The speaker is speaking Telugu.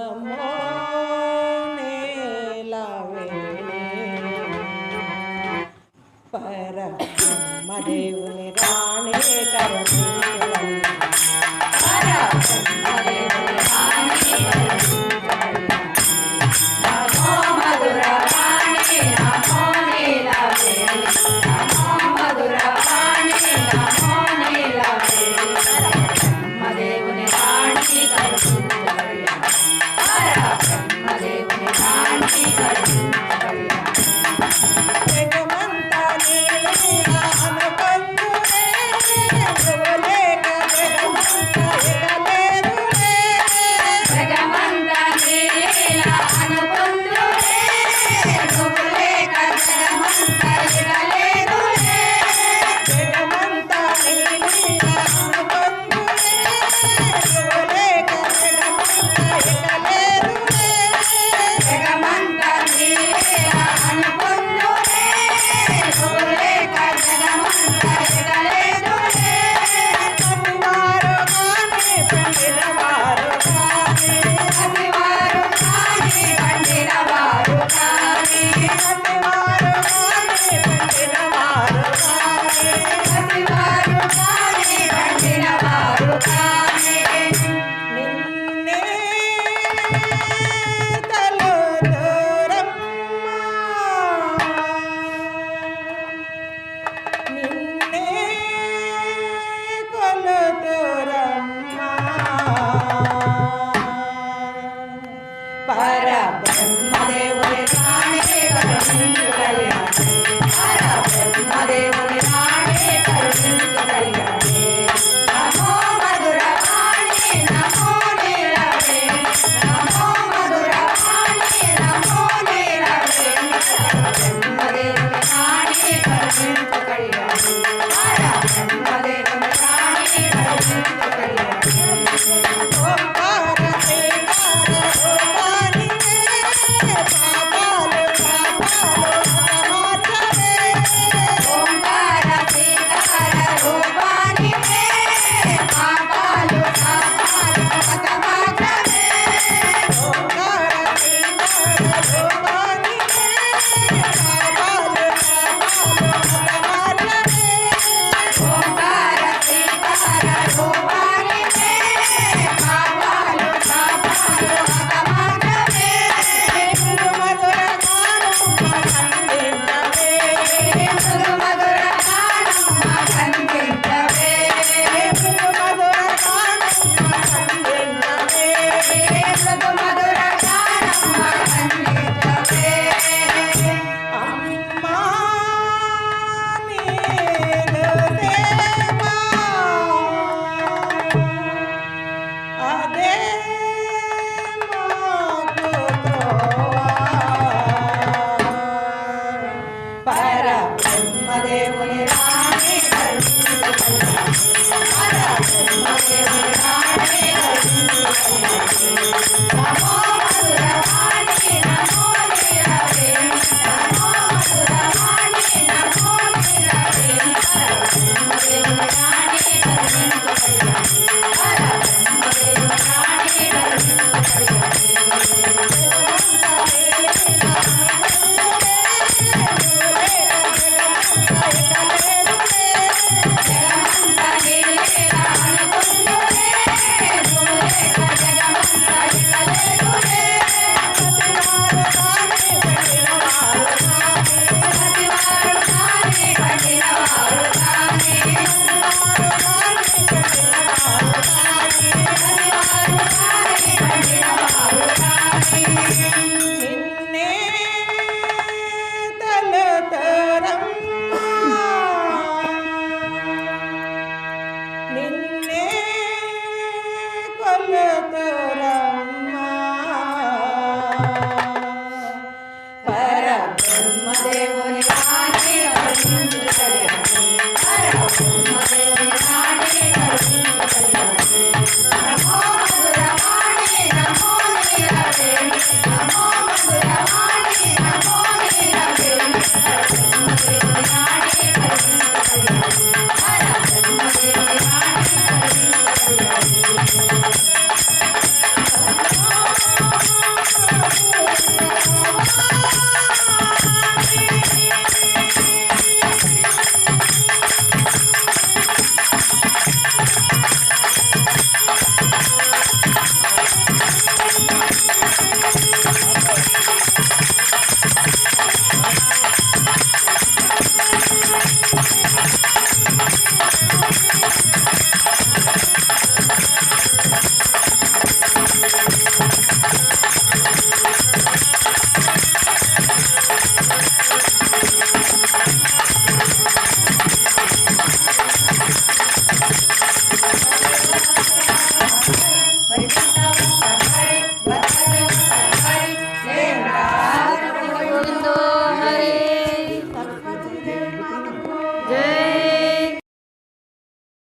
నమో నేలవేణి పరబ్రహ్మదేవుని రాణి కరుణించుటల్లి పరబ్రహ్మదేవుని రాణి నమో మధుర వాణి నమో నీలవేణి నమో మధుర వాణి నమో నీలవేణి పరబ్రహ్మదేవుని రాణి కరుణించుటల్లి పరబ్రహ్మదేవుని రాణి కరుణించుటల్లి పరబ్రహ్మదేవుని రాణి కరుణించుటల్లి పరబ్రహ్మదేవుని రాణి కరుణించుటల్లి నమో మధుర వాణి నమో నీలవేణి నమో మధుర వాణి నమో నీలవేణి పరబ్రహ్మదేవుని రాణి కరుణించుటల్లి పరబ్రహ్మదేవుని రాణి కరుణించుటల్లి పరబ్రహ్మదేవుని రాణి కరుణించుటల్లి పరబ్రహ్మదేవుని రాణి కరుణించుటల్లి నమో మధుర వాణి నమో నీలవేణి నమో మధుర వాణి నమో నీలవేణి పరబ్రహ్మదేవుని రాణి కరుణించుటల్లి పరబ్రహ్మదేవుని రాణి కరుణించుటల్లి నిన్నే కొలత